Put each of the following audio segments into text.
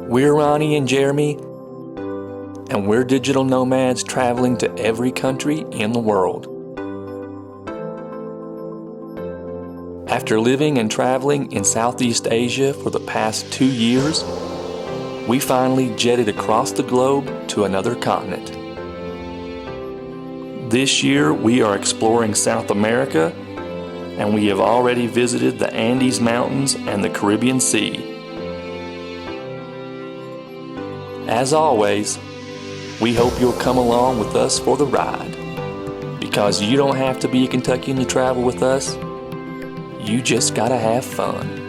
We're Rani and Jeremy, and we're digital nomads traveling to every country in the world. After living and traveling in Southeast Asia for the past 2 years, we finally jetted across the globe to another continent. This year we are exploring South America, and we have already visited the Andes Mountains and the Caribbean Sea. As always, we hope you'll come along with us for the ride, because you don't have to be a Kentuckian to travel with us. You just gotta have fun.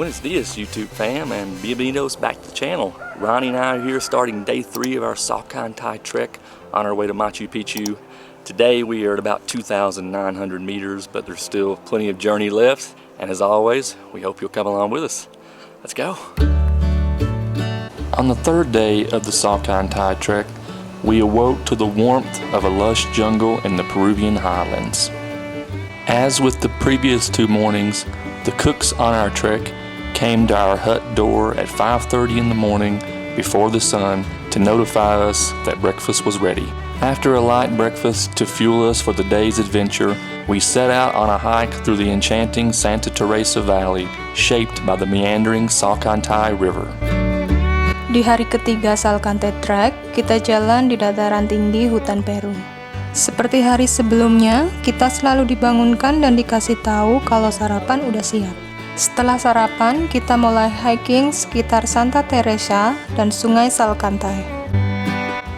Buenos dias, YouTube fam, and bienvenidos back to the channel. Ronnie and I are here starting day 3 of our Salkantay Trek on our way to Machu Picchu. Today we are at about 2,900 meters, but there's still plenty of journey left. And as always, we hope you'll come along with us. Let's go. On the 3rd day of the Salkantay Trek, we awoke to the warmth of a lush jungle in the Peruvian highlands. As with the previous 2 mornings, the cooks on our trek came to our hut door at 5:30 in the morning before the sun to notify us that breakfast was ready. After a light breakfast to fuel us for the day's adventure, we set out on a hike through the enchanting Santa Teresa Valley, shaped by the meandering Salkantay River. Di hari ketiga Salkantay Trek, kita jalan di dataran tinggi hutan Peru. Seperti hari sebelumnya, kita selalu dibangunkan dan dikasih tahu kalau sarapan udah siap. Setelah sarapan, kita mulai hiking sekitar Santa Teresa dan Sungai Salkantay.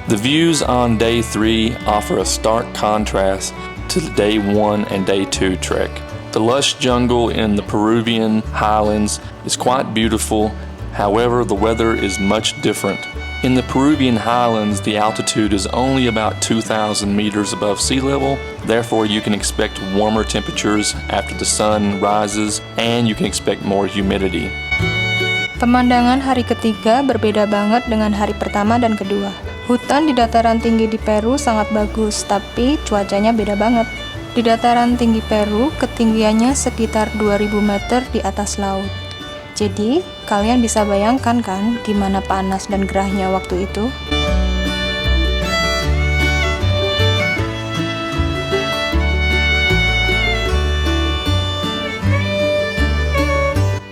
The views on day 3 offer a stark contrast to the day 1 and day 2 trek. The lush jungle in the Peruvian highlands is quite beautiful, however the weather is much different. In the Peruvian highlands, the altitude is only about 2,000 meters above sea level, therefore you can expect warmer temperatures after the sun rises, and you can expect more humidity. Pemandangan hari ketiga berbeda banget dengan hari pertama dan kedua. Hutan di dataran tinggi di Peru sangat bagus, tapi cuacanya beda banget. Di dataran tinggi Peru, ketinggiannya sekitar 2.000 meter di atas laut. Jadi, kalian bisa bayangkan kan gimana panas dan gerahnya waktu itu?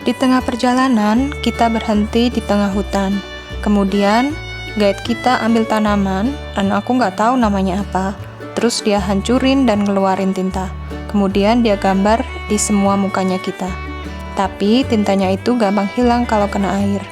Di tengah perjalanan, kita berhenti di tengah hutan. Kemudian, guide kita ambil tanaman, dan aku nggak tahu namanya apa. Terus dia hancurin dan ngeluarin tinta. Kemudian dia gambar di semua mukanya kita. Tapi tintanya itu gampang hilang kalau kena air.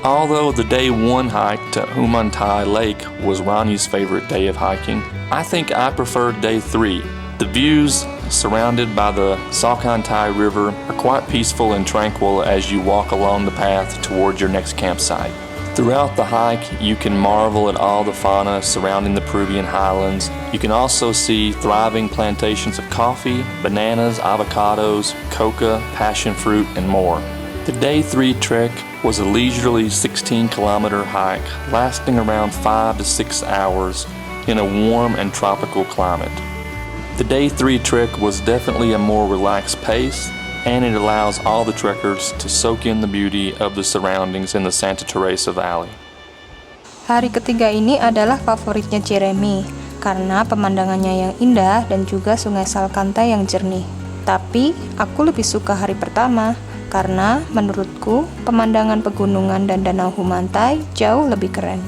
Although the day 1 hike to Ollantaytambo Lake was Ronnie's favorite day of hiking, I think I preferred day 3. The views surrounded by the Salkantay River are quite peaceful and tranquil as you walk along the path toward your next campsite. Throughout the hike, you can marvel at all the fauna surrounding the Peruvian highlands. You can also see thriving plantations of coffee, bananas, avocados, coca, passion fruit, and more. The day 3 trek was a leisurely 16-kilometer hike, lasting around 5 to 6 hours in a warm and tropical climate. The day 3 trek was definitely a more relaxed pace, and it allows all the trekkers to soak in the beauty of the surroundings in the Santa Teresa Valley. Hari ketiga ini adalah favoritnya Jeremy, karena pemandangannya yang indah dan juga sungai Salkantay yang jernih. Tapi, aku lebih suka hari pertama, karena menurutku pemandangan pegunungan dan danau Ollantay jauh lebih keren.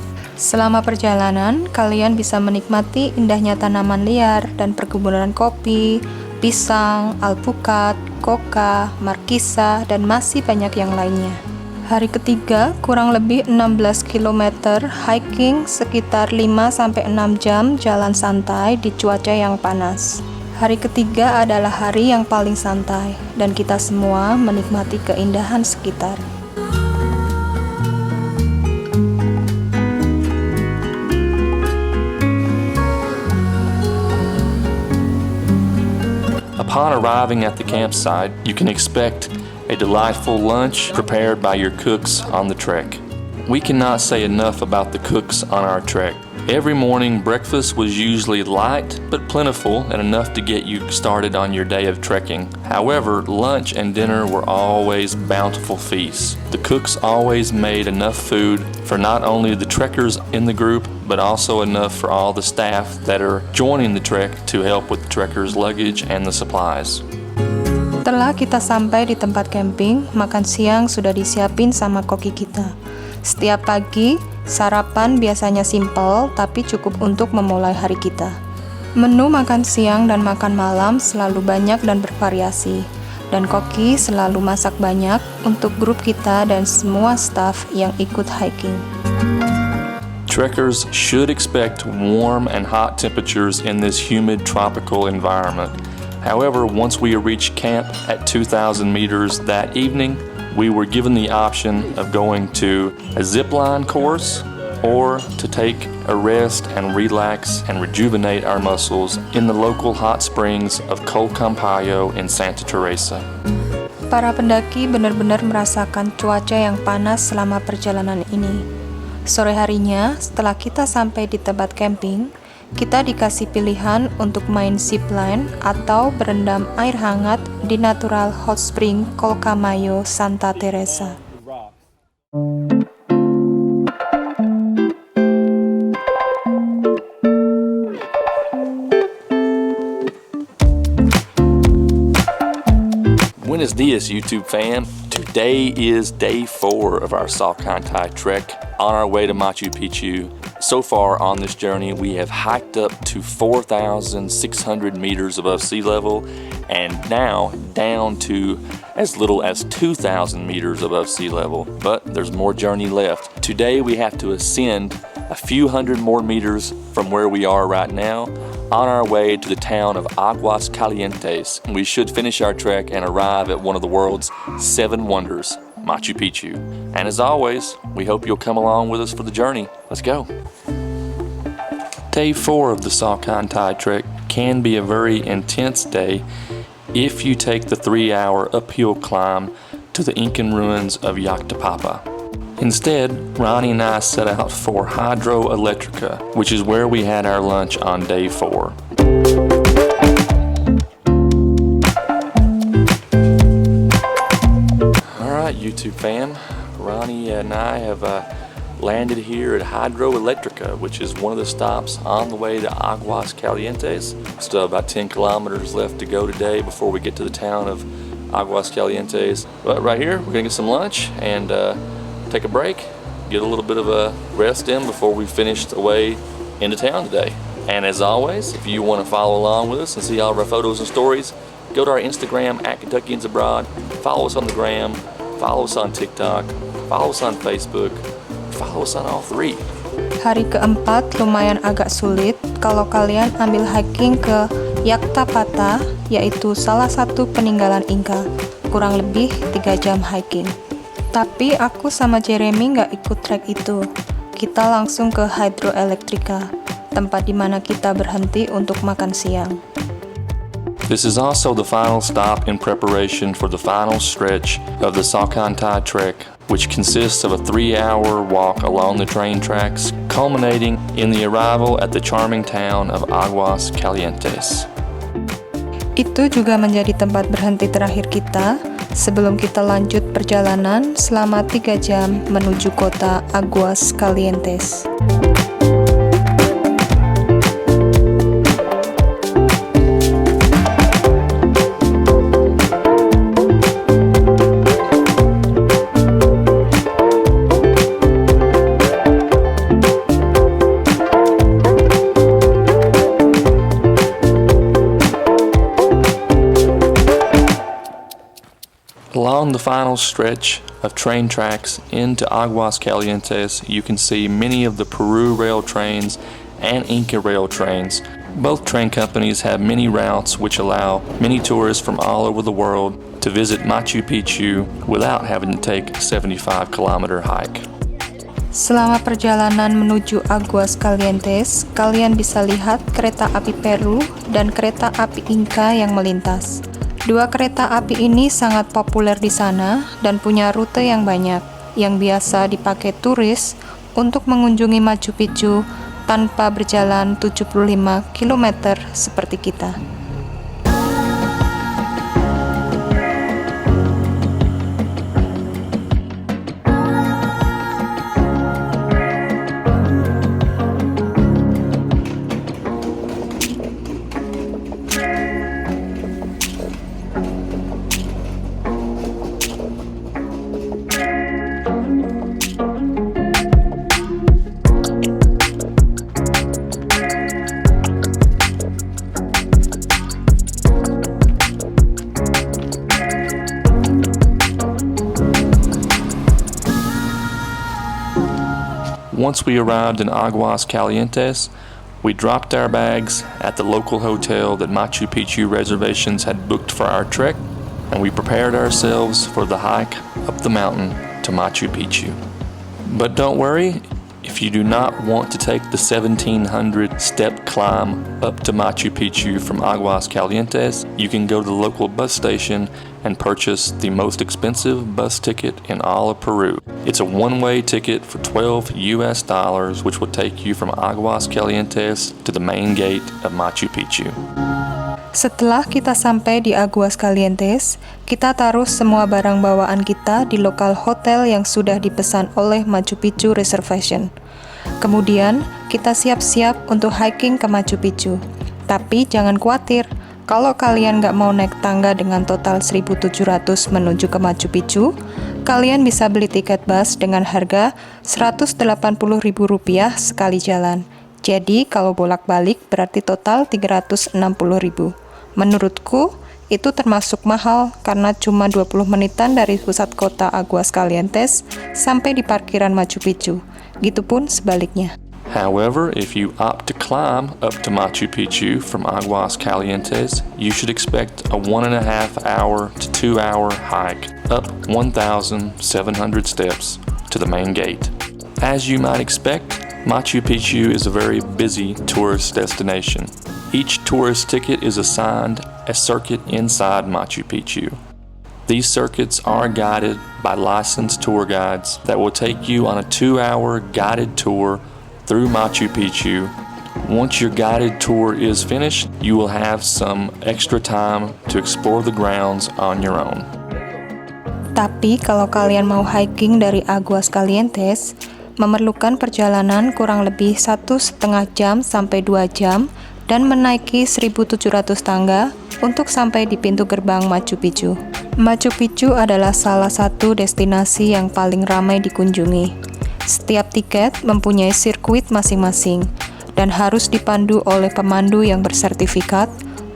Selama perjalanan, kalian bisa menikmati indahnya tanaman liar dan perkebunan kopi, pisang, alpukat, koka, markisa, dan masih banyak yang lainnya. Hari ketiga, kurang lebih 16 km hiking sekitar 5-6 jam jalan santai di cuaca yang panas. Hari ketiga adalah hari yang paling santai, dan kita semua menikmati keindahan sekitar. Upon arriving at the campsite, you can expect a delightful lunch prepared by your cooks on the trek. We cannot say enough about the cooks on our trek. Every morning, breakfast was usually light but plentiful and enough to get you started on your day of trekking. However, lunch and dinner were always bountiful feasts. The cooks always made enough food for not only the trekkers in the group, but also enough for all the staff that are joining the trek to help with the trekkers' luggage and the supplies. Setelah kita sampai di tempat camping, makan siang sudah disiapin sama koki kita. Setiap pagi, sarapan biasanya simpel tapi cukup untuk memulai hari kita. Menu makan siang dan makan malam selalu banyak dan bervariasi. Dan koki selalu masak banyak untuk grup kita dan semua staff yang ikut hiking. Trekkers should expect warm and hot temperatures in this humid tropical environment. However, once we reached camp at 2,000 meters that evening, we were given the option of going to a zipline course or to take a rest and relax and rejuvenate our muscles in the local hot springs of Salkantay in Santa Teresa. Para pendaki benar-benar merasakan cuaca yang panas selama perjalanan ini. Sore harinya, setelah kita sampai di tempat camping, kita dikasih pilihan untuk main zipline atau berendam air hangat di Natural Hot Spring Salkantay Santa Teresa. Buenos dias, YouTube fam. Today is day 4 of our Salkantay Trek on our way to Machu Picchu. So far on this journey, we have hiked up to 4,600 meters above sea level and now down to as little as 2,000 meters above sea level. But there's more journey left. Today we have to ascend a few hundred more meters from where we are right now on our way to the town of Aguas Calientes. We should finish our trek and arrive at one of the world's 7 wonders, Machu Picchu. And as always, we hope you'll come along with us for the journey. Let's go. Day 4 of the Salkantay Trek can be a very intense day if you take the 3-hour uphill climb to the Incan ruins of Yactapapa. Instead, Rani and I set out for Hydroelectrica, which is where we had our lunch on day 4. Alright, YouTube fam, Rani and I have landed here at Hydroelectrica, which is one of the stops on the way to Aguas Calientes. Still about 10 kilometers left to go today before we get to the town of Aguas Calientes. But right here, we're gonna get some lunch and take a break, get a little bit of a rest in before we finish the way into town today. And as always, if you want to follow along with us and see all of our photos and stories, go to our Instagram at Kentuckians Abroad, follow us on the gram, follow us on TikTok, follow us on Facebook, follow us on all 3. Hari keempat lumayan agak sulit kalau kalian ambil hiking ke Yactapata, yaitu salah satu peninggalan Inca, kurang lebih 3 jam hiking. Tapi aku sama Jeremy nggak ikut trek itu. Kita langsung ke Hydroelectrica, tempat di mana kita berhenti untuk makan siang. This is also the final stop in preparation for the final stretch of the Salkantay Trek, which consists of a 3-hour walk along the train tracks, culminating in the arrival at the charming town of Aguas Calientes. Itu juga menjadi tempat berhenti terakhir kita sebelum kita lanjut perjalanan selama 3 jam menuju kota Aguas Calientes. Along the final stretch of train tracks into Aguas Calientes, you can see many of the PeruRail trains and Inca Rail trains. Both train companies have many routes which allow many tourists from all over the world to visit Machu Picchu without having to take a 75-kilometer hike. Selama perjalanan menuju Aguas Calientes, kalian bisa lihat kereta api Peru dan kereta api Inca yang melintas. Dua kereta api ini sangat populer di sana dan punya rute yang banyak, yang biasa dipakai turis untuk mengunjungi Machu Picchu tanpa berjalan 75 km seperti kita. Once we arrived in Aguas Calientes, we dropped our bags at the local hotel that Machu Picchu reservations had booked for our trek, and we prepared ourselves for the hike up the mountain to Machu Picchu. But don't worry, if you do not want to take the 1,700 step climb up to Machu Picchu from Aguas Calientes, you can go to the local bus station and purchase the most expensive bus ticket in all of Peru. It's a one-way ticket for $12 US, which will take you from Aguas Calientes to the main gate of Machu Picchu. Setelah kita sampai di Aguas Calientes, kita taruh semua barang bawaan kita di lokal hotel yang sudah dipesan oleh Machu Picchu Reservation. Kemudian, kita siap-siap untuk hiking ke Machu Picchu. Tapi jangan khawatir, kalau kalian nggak mau naik tangga dengan total 1.700 menuju ke Machu Picchu, kalian bisa beli tiket bus dengan harga Rp180.000 sekali jalan. Jadi kalau bolak-balik berarti total Rp360.000. Menurutku, itu termasuk mahal karena cuma 20 menitan dari pusat kota Aguas Calientes sampai di parkiran Machu Picchu. Gitupun sebaliknya. However, if you opt to climb up to Machu Picchu from Aguas Calientes, you should expect a 1.5 hour to 2 hour hike up 1,700 steps to the main gate. As you might expect, Machu Picchu is a very busy tourist destination. Each tourist ticket is assigned a circuit inside Machu Picchu. These circuits are guided by licensed tour guides that will take you on a 2-hour guided tour through Machu Picchu. Once your guided tour is finished, you will have some extra time to explore the grounds on your own. Tapi kalau kalian mau hiking dari Aguas Calientes, memerlukan perjalanan kurang lebih 1,5 jam sampai 2 jam dan menaiki 1.700 tangga untuk sampai di pintu gerbang Machu Picchu. Machu Picchu adalah salah satu destinasi yang paling ramai dikunjungi. Setiap tiket mempunyai sirkuit masing-masing dan harus dipandu oleh pemandu yang bersertifikat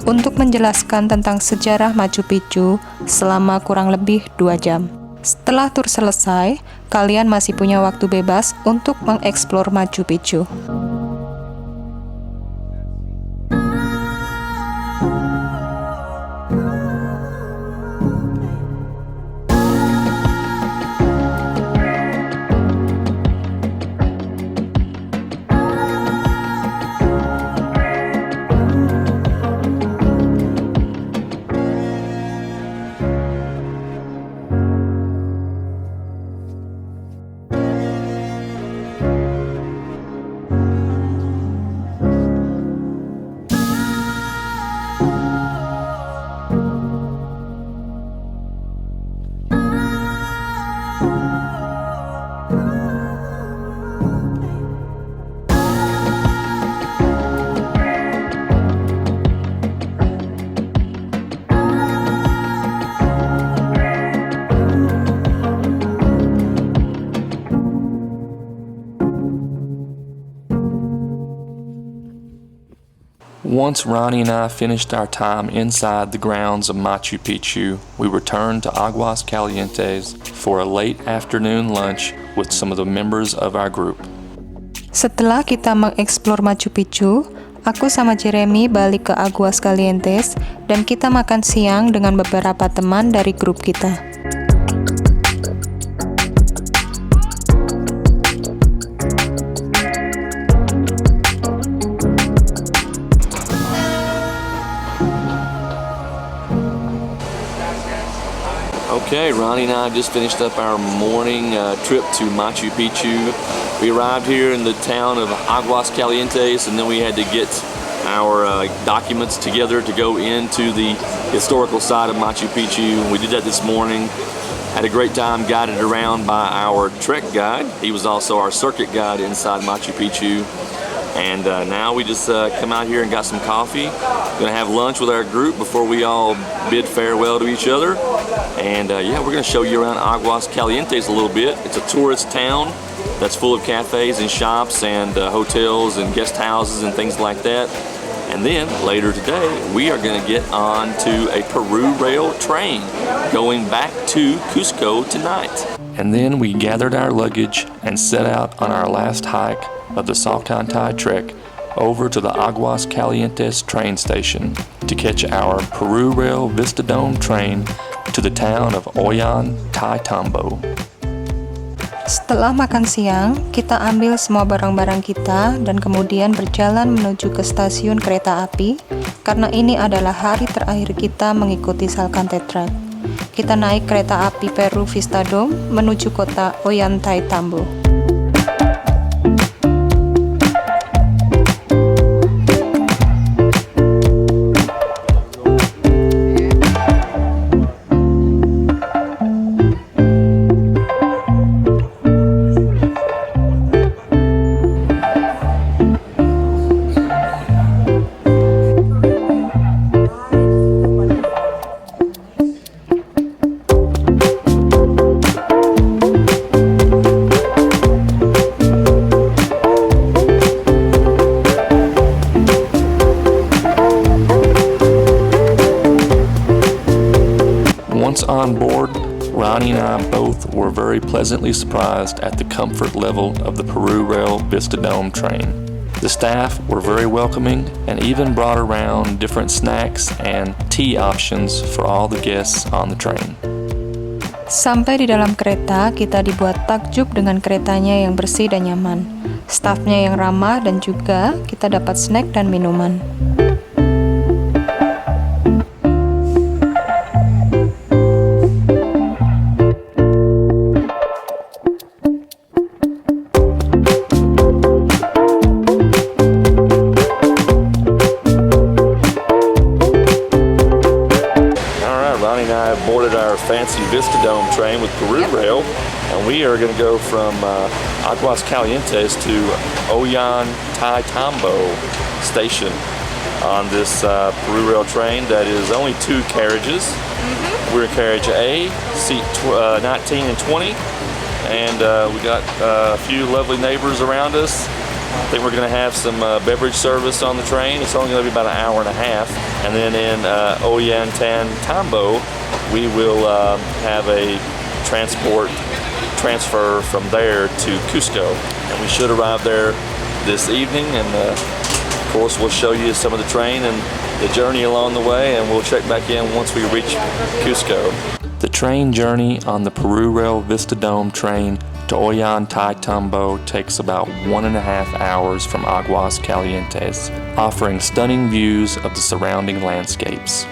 untuk menjelaskan tentang sejarah Machu Picchu selama kurang lebih 2 jam. Setelah tur selesai, kalian masih punya waktu bebas untuk mengeksplor Machu Picchu. Once Rani and I finished our time inside the grounds of Machu Picchu, we returned to Aguas Calientes for a late afternoon lunch with some of the members of our group. Setelah kita mengeksplor Machu Picchu, aku sama Jeremy balik ke Aguas Calientes dan kita makan siang dengan beberapa teman dari grup kita. Okay, Ronnie and I just finished up our morning trip to Machu Picchu. We arrived here in the town of Aguas Calientes, and then we had to get our documents together to go into the historical side of Machu Picchu. We did that this morning. Had a great time guided around by our trek guide. He was also our circuit guide inside Machu Picchu. And now we just come out here and got some coffee. Gonna have lunch with our group before we all bid farewell to each other. And yeah, we're gonna show you around Aguas Calientes a little bit. It's a tourist town that's full of cafes and shops and hotels and guest houses and things like that. And then later today, we are gonna get on to a PeruRail train going back to Cusco tonight. And then we gathered our luggage and set out on our last hike of the Salkantay Trek over to the Aguas Calientes train station to catch our PeruRail Vistadome train to the town of Ollantaytambo. Setelah makan siang, kita ambil semua barang-barang kita dan kemudian berjalan menuju ke stasiun kereta api karena ini adalah hari terakhir kita mengikuti Salkantay Trek. Kita naik kereta api PeruRail Vistadome menuju kota Ollantaytambo. Once on board, Rani and I both were very pleasantly surprised at the comfort level of the PeruRail Vistadome train. The staff were very welcoming and even brought around different snacks and tea options for all the guests on the train. Sampai di dalam kereta, kita dibuat takjub dengan keretanya yang bersih dan nyaman, stafnya yang ramah, dan juga kita dapat snack dan minuman. Boarded our fancy Vistadome train with PeruRail, and we are going to go from Aguas Calientes to Ollantaytambo station on this PeruRail train that is only 2 carriages. We're in carriage A, seat 19 and 20, and we got a few lovely neighbors around us. I think we're going to have some beverage service on the train. It's only going to be about an hour and a half. And then in Ollantaytambo, we will have a transfer from there to Cusco. And we should arrive there this evening. And of course, we'll show you some of the train and the journey along the way. And we'll check back in once we reach Cusco. The train journey on the PeruRail Vistadome train to Ollantaytambo takes about 1.5 hours from Aguas Calientes, offering stunning views of the surrounding landscapes.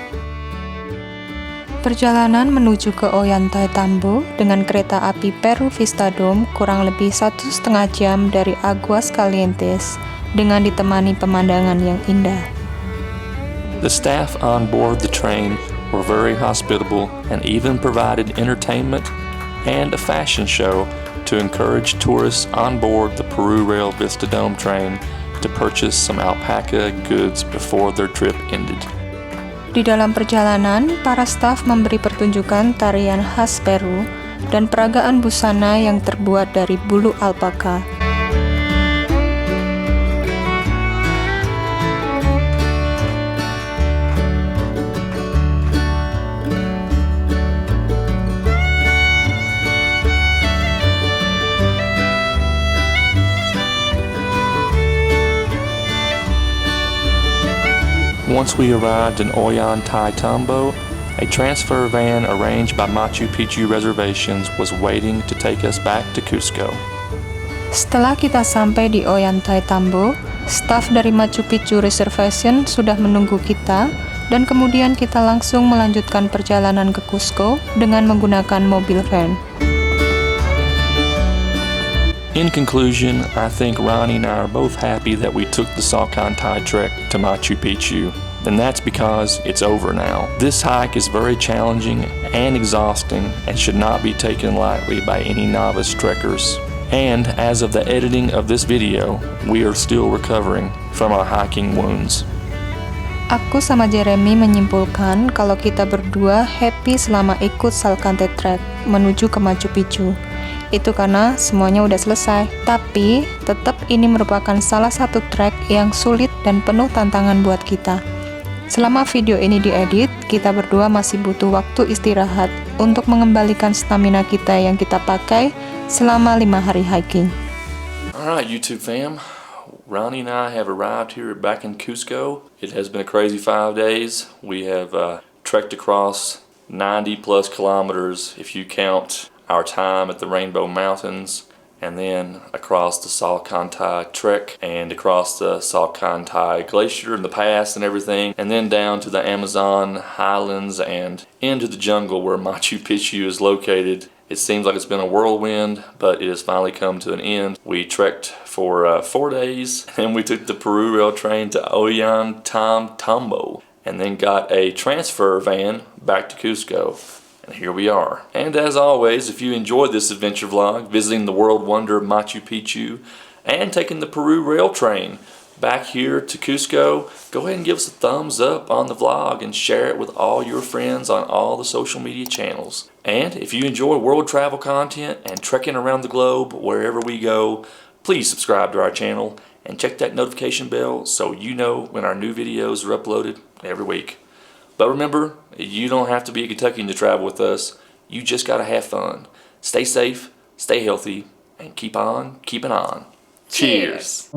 Perjalanan menuju ke Ollantaytambo dengan kereta api PeruRail Vistadome kurang lebih 1,5 jam dari Aguas Calientes dengan ditemani pemandangan yang indah. The staff on board the train were very hospitable and even provided entertainment and a fashion show to encourage tourists on board the PeruRail Vistadome train to purchase some alpaca goods before their trip ended. Di dalam perjalanan, para staf memberi pertunjukan tarian khas Peru dan peragaan busana yang terbuat dari bulu alpaka. Once we arrived in Ollantaytambo, a transfer van arranged by Machu Picchu Reservations was waiting to take us back to Cusco. Setelah kita sampai di Ollantaytambo, staf dari Machu Picchu Reservation sudah menunggu kita, dan kemudian kita langsung melanjutkan perjalanan ke Cusco dengan menggunakan mobil van. In conclusion, I think Rani and I are both happy that we took the Salkantay Trek to Machu Picchu, and that's because it's over now. This hike is very challenging and exhausting and should not be taken lightly by any novice trekkers. And as of the editing of this video, we are still recovering from our hiking wounds. Aku sama Jeremy menyimpulkan kalau kita berdua happy selama ikut Salkantay Trek menuju ke Machu Picchu. Itu karena semuanya udah selesai. Tapi, tetap ini merupakan salah satu trek yang sulit dan penuh tantangan buat kita. Selama video ini diedit, kita berdua masih butuh waktu istirahat untuk mengembalikan stamina kita yang kita pakai selama 5 hari hiking. Alright YouTube fam, Rani and I have arrived here back in Cusco. It has been a crazy 5 days. We have trekked across 90 plus kilometers if you count our time at the Rainbow Mountains, and then across the Salkantay Trek and across the Salkantay Glacier and the pass and everything, and then down to the Amazon highlands and into the jungle where Machu Picchu is located. It seems like it's been a whirlwind, but it has finally come to an end. We trekked for 4 days, and we took the PeruRail train to Ollantaytambo, and then got a transfer van back to Cusco. And here we are. And as always, if you enjoyed this adventure vlog, visiting the world wonder of Machu Picchu, and taking the PeruRail train back here to Cusco, go ahead and give us a thumbs up on the vlog and share it with all your friends on all the social media channels. And if you enjoy world travel content and trekking around the globe wherever we go, please subscribe to our channel and check that notification bell so you know when our new videos are uploaded every week. But remember, you don't have to be a Kentuckian to travel with us. You just gotta have fun. Stay safe, stay healthy, and keep on keeping on. Cheers.